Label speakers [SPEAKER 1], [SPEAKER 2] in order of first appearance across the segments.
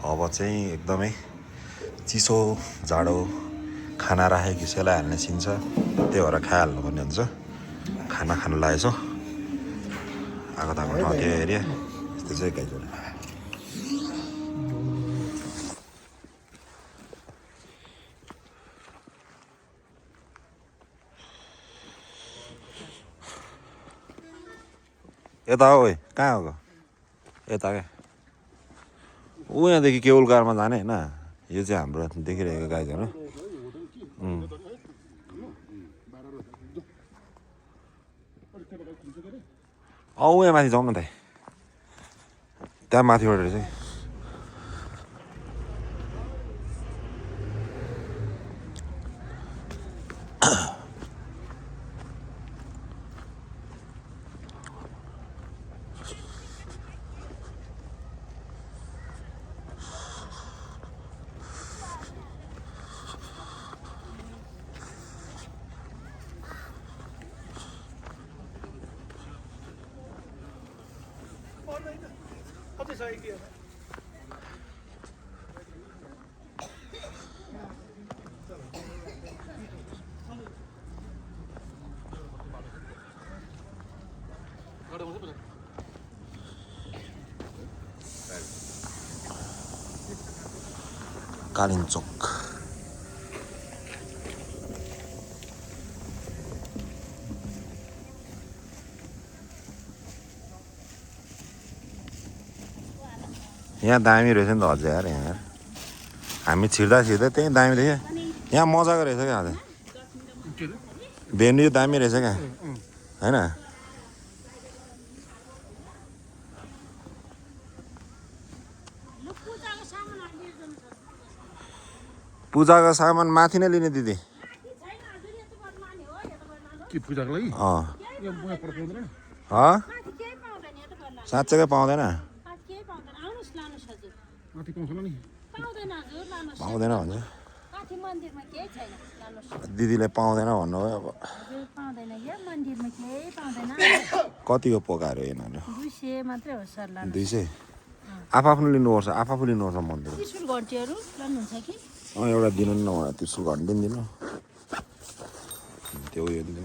[SPEAKER 1] अब चाहिँ एकदमै चिसो जाडो खाना राखेको घिसेलाई हाल्ने सिन छ त्यही भएर खाइहाल्नुपर्ने हुन्छ खाना खानु लागेछ आगो तागो ठाउँ त्यो एरिया यस्तो चाहिँ गाइजहरू यता हो कहाँ हो यता क्या ऊ यहाँदेखि केवलकारमा जाने होइन यो चाहिँ हाम्रो देखिरहेको गाइजहरू ऊ यहाँ माथि जाउँ न त त्यहाँ माथिबाट चाहिँ कालिम्चोक यहाँ दामी रहेछ नि त अझै यार यहाँ हामी छिर्दा त्यही दामी देख्यो यहाँ मजाको रहेछ क्या अझै भेन्यू दामी रहेछ क्या होइन पूजाको सामान माथि नै लिने दिदी साँच्चैकै पाउँदैन पाउँदैन भन्छ दिदीले पाउँदैन भन्नुभयो अब कतिको पोकाहरू यिनीहरू 200 आफआफ्नो लिनुपर्छ आफआफू लिनुपर्छ मन्दिर एउटा दिनु न मलाई त्रिशुल घन्टी पनि दिनु त्यो उयो दिनु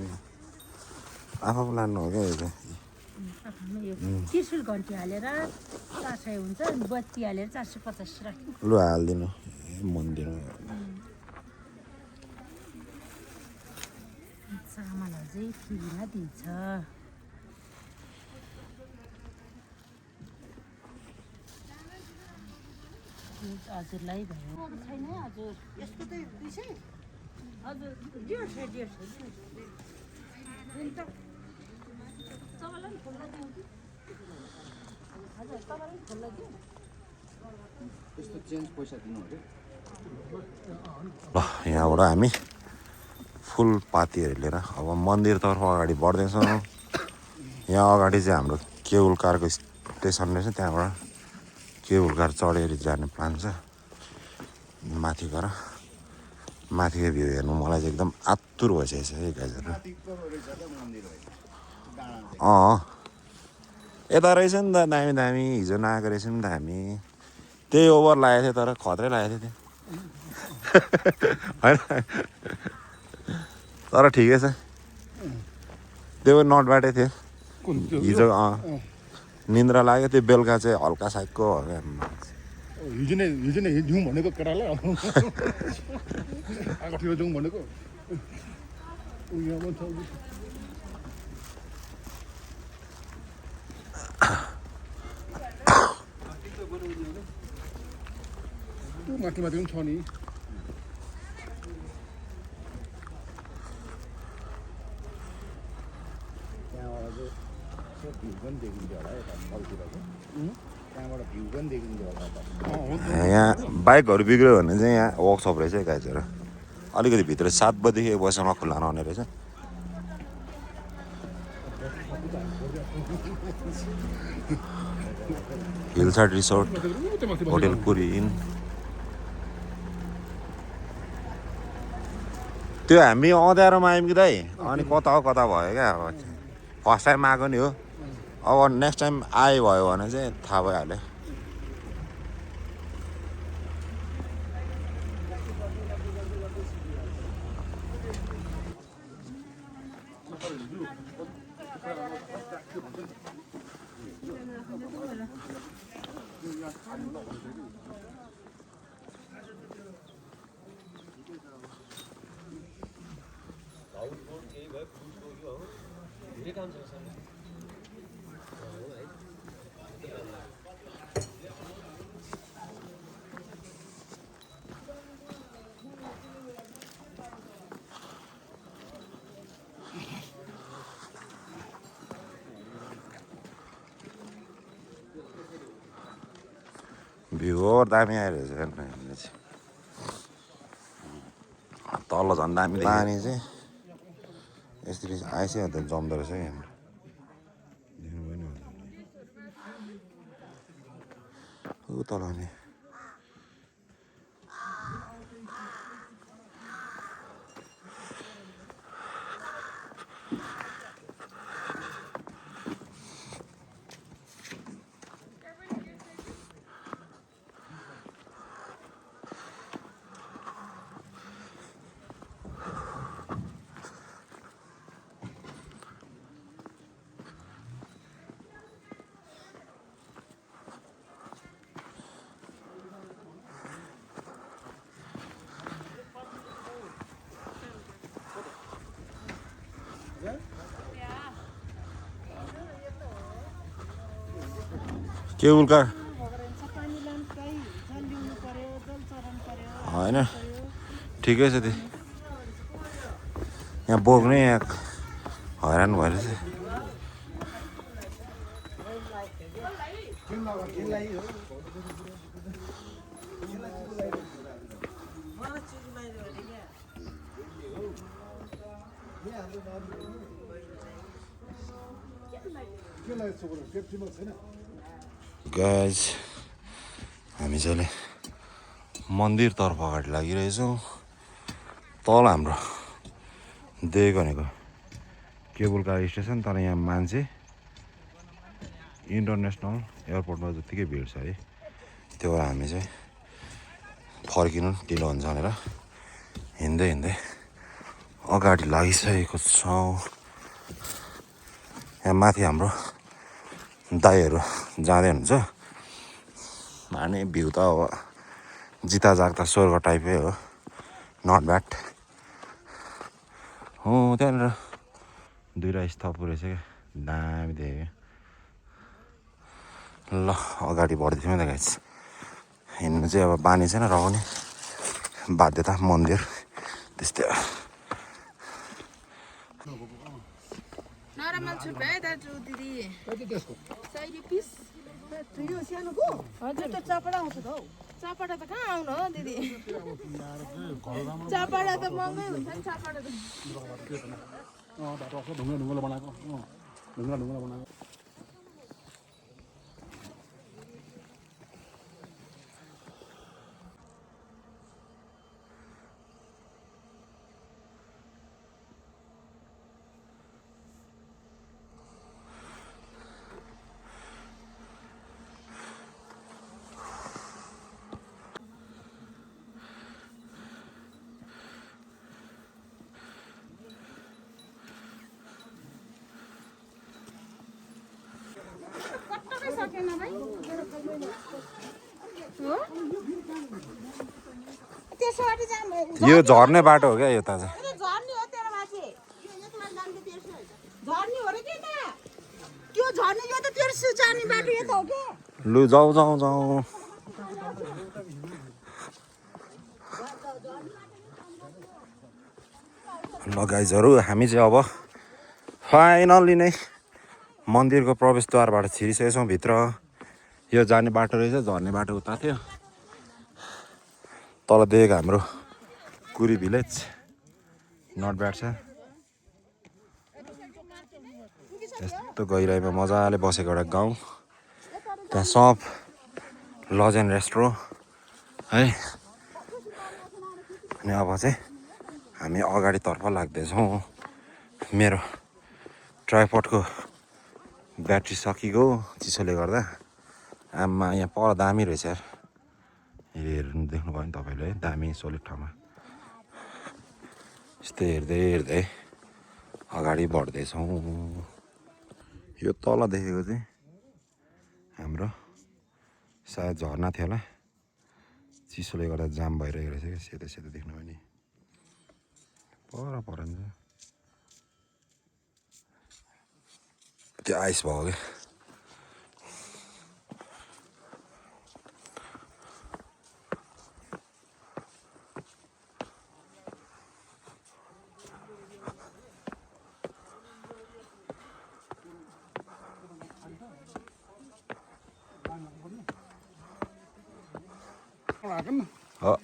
[SPEAKER 1] आफआफू लानु हो क्या यो चाहिँ
[SPEAKER 2] त्रिशुल घन्टी हालेर 400 हुन्छ बत्ती हालेर 450 राख्नु
[SPEAKER 1] लु हालिदिनु मन्दिरमा
[SPEAKER 2] चामलहरू चाहिँ फ्रीमा दिन्छ हजुरलाई भयो छैन हजुर यसको चाहिँ 200 हजुर 150 तपाईँलाई खोल्न दिउँ कि हजुर तपाईँलाई खोल्न दिउँ
[SPEAKER 3] त्यस्तो चेन्ज पैसा दिनु हो
[SPEAKER 1] ल यहाँबाट हामी फुल पातीहरू लिएर अब मन्दिरतर्फ अगाडि बढ्दैछौँ यहाँ अगाडि चाहिँ हाम्रो केबुल कारको स्टेसन रहेछ त्यहाँबाट केबुल कार चढेर जाने प्लान छ माथि गएर माथिको भ्यू हेर्नु मलाई चाहिँ एकदम आतुर भइसकेको छ है गाइजहरू यता रहेछ नि त दामी दामी हिजो नआएको रहेछ नि त हामी त्यही ओभर लागेको थियो तर खत्रै लागेको थियो होइन तर ठिकै छ त्यो नट बाटै थियो हिजो निन्द्रा लाग्यो त्यो बेलुका चाहिँ हल्का साइकको
[SPEAKER 4] हिजो नै जाउँ भनेको केटालाई आएको थियो जाउँ भनेको माथि माथि पनि छ नि
[SPEAKER 1] यहाँ बाइकहरू बिग्रियो भने चाहिँ यहाँ वर्कसप रहेछ गाइजहरू अलिकति भित्र 7 बजीदेखि 1 बजीसम्म खुल्ला नहुने रहेछ Hillside resort hotel Puri in त्यो हामी अँध्यारोमा आइपुग्दै अनि कता हो कता भयो क्या अब फर्स्ट टाइम आएको नि हो अब नेक्स्ट टाइम आयो भयो भने चाहिँ थाहा भइहाल्यो भ्यू दामी आइरहेछ हेर्नु चाहिँ तल झन् दामी पानी चाहिँ यसरी आइसक्यो त जम्दो रहेछ क्या हाम्रो देख्नु पनि ऊ तल नि केबुल कार होइन ठिकै छ त्यो यहाँ बोक्ने यहाँ हैरान भइरहेछ गाइज हामी चाहिँ मन्दिरतर्फ अगाडि लागिरहेछौँ तल हाम्रो देखेको भनेको केबुल कार स्टेसन तर यहाँ मान्छे इन्टरनेसनल एयरपोर्टमा जत्तिकै भिड छ है त्यो भएर हामी चाहिँ फर्किनु ढिलो हुन्छ भनेर हिँड्दै हिँड्दै अगाडि लागिसकेको छौँ यहाँ माथि हाम्रो दाइहरू जाँदै हुन्छ अनि भ्यू त अब जिता जाग्दा स्वर्ग टाइपै हो नट ब्याड हो त्यहाँनिर दुईवटा स्थप रहेछ क्या दामी देखेँ ल अगाडि बढ्दैछौँ त गाइस हिँड्नु चाहिँ अब बानी छैन रहने बाध्यता मन्दिर त्यस्तै हो
[SPEAKER 5] नराम्रो छु भाइ दाजु दिदी
[SPEAKER 4] कति त्यसको
[SPEAKER 5] 100 रुपैयाँ
[SPEAKER 2] यो सानोको हजुर त चपडा आउँछ त हौ
[SPEAKER 5] चापाडा त कहाँ आउनु हो दिदी चापाडा त महँगै हुन्छ नि चापाडा त
[SPEAKER 4] ढुङ्गा ढुङ्गा बनाएको ढुङ्गा ढुङ्गा बनाएको
[SPEAKER 1] यो झर्ने बाटो हो क्या यो त चाहिँ
[SPEAKER 5] झर्नी हो तेरो माथि झर्नी हो र के त त्यो झर्नी यो त तेरो जाने बाटो यो त हो के
[SPEAKER 1] लु जाऊ जाऊ जाऊ ल गाइजहरू हामी चाहिँ अब फाइनल्ली नै मन्दिरको प्रवेशद्वारबाट छिरिसकेको छौँ भित्र यो जाने बाटो रहेछ झर्ने बाटो उता थियो तल देखेको हाम्रो कुरी भिलेज नट ब्याड छ यस्तो गहिराइमा मजाले बसेको एउटा गाउँ त्यहाँ सप लज एन्ड रेस्ट्रो है अनि अब चाहिँ हामी अगाडितर्फ लाग्दैछौँ। मेरो ट्राइपडको ब्याट्री सकिएको चिसोले गर्दा। आमा यहाँ पर दामी रहेछ यार। हेर्नु देख्नुभयो नि तपाईँले है, दामी सोलिड ठाउँमा। यस्तै हेर्दै हेर्दै अगाडि बढ्दैछौँ। यो तल देखेको चाहिँ हाम्रो सायद झर्ना थियो होला, चिसोले गर्दा जाम भइरहेको रहेछ क्या। सेतो सेतो देख्नुभयो नि, पर त्यो आइस भयो क्या। हो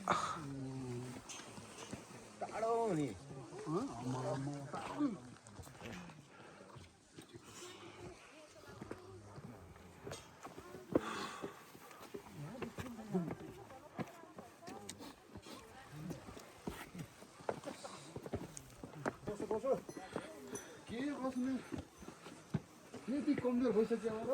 [SPEAKER 4] के बस्नु यति कमजोर भइसक्यो अब।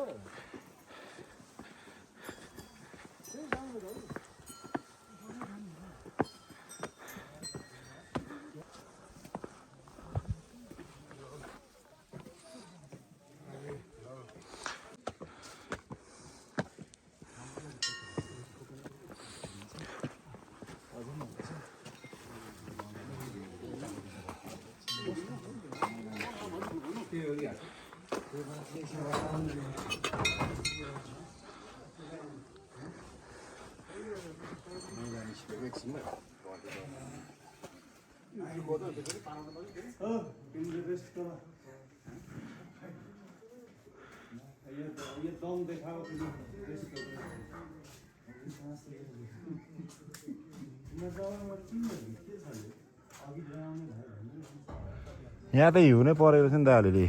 [SPEAKER 1] यहाँ त हिउँ नै परेको छ नि त अलिअलि।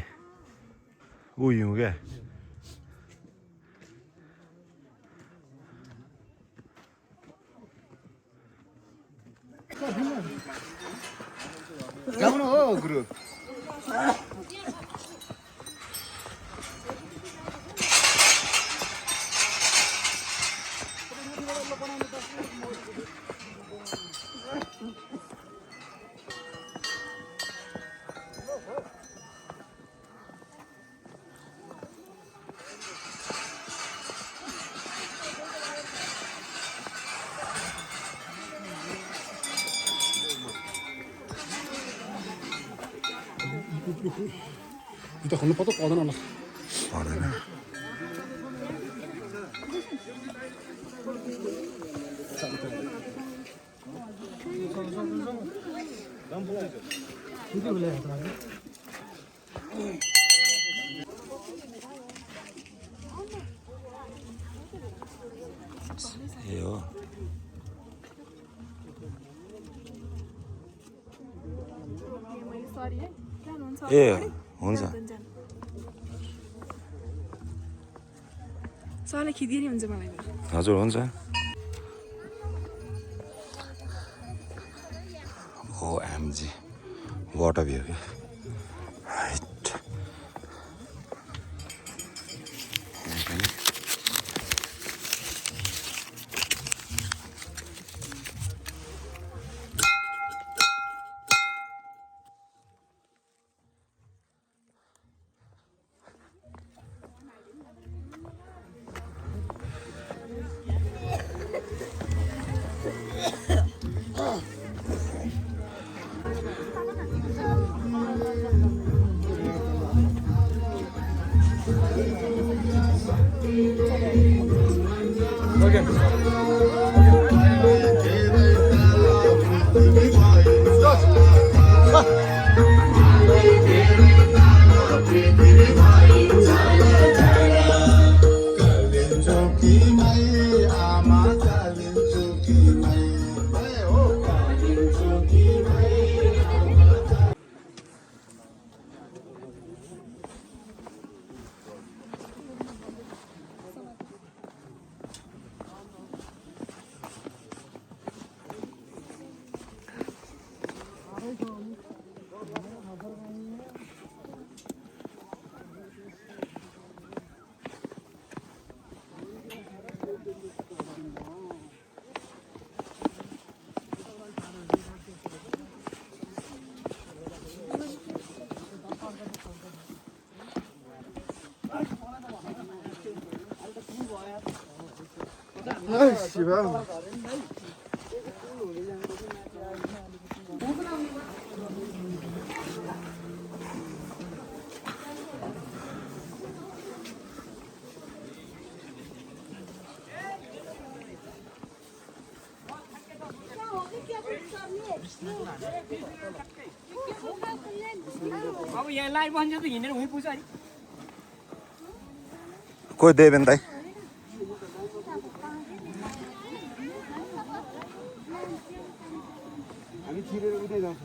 [SPEAKER 1] ऊ हिउँ क्या।
[SPEAKER 4] गाउनु हो गुरु। जुत्ता खोल्नु पर्छ पर्दैन होला।
[SPEAKER 1] पर्दैन। ए हो ए हुन्छ
[SPEAKER 6] सरले खिदिए नि हुन्छ मलाई।
[SPEAKER 1] हजुर हुन्छ। ओएमजी वाटर भ्यू क्या।
[SPEAKER 6] अब यहाँ लाइभ बन्छ त हिँडेर उहीँ पुग्छ नि
[SPEAKER 1] कोही देवेन दाइ
[SPEAKER 3] हामी छिरेर उतै जान्छौँ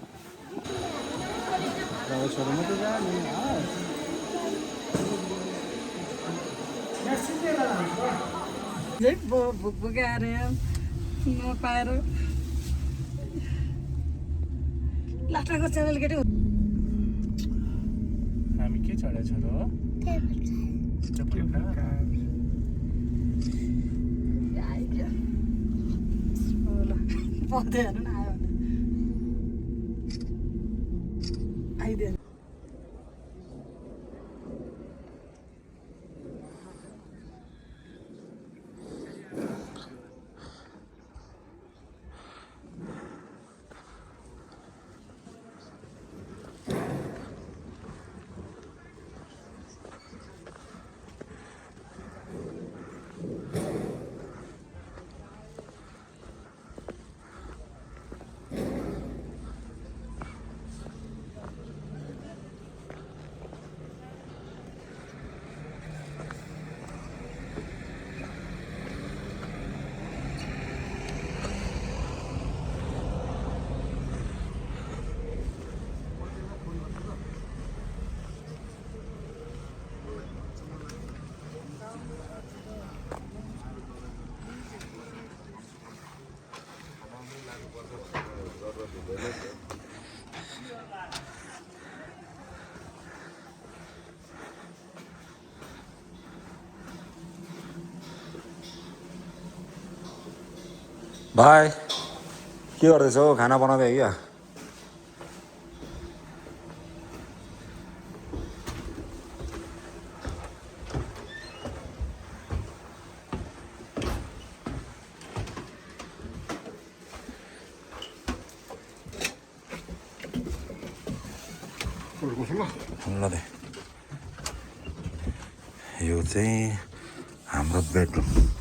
[SPEAKER 5] भुकभुकाएर नपाएर लाटाको च्यानल केटी
[SPEAKER 4] हामी के चढेको छ र
[SPEAKER 5] पढ्दै हेर्नु न आयो आइदियो
[SPEAKER 1] भाइ के गर्दैछौ खाना बनाउँदै क्या ल दे यो चाहिँ हाम्रो बेडरुम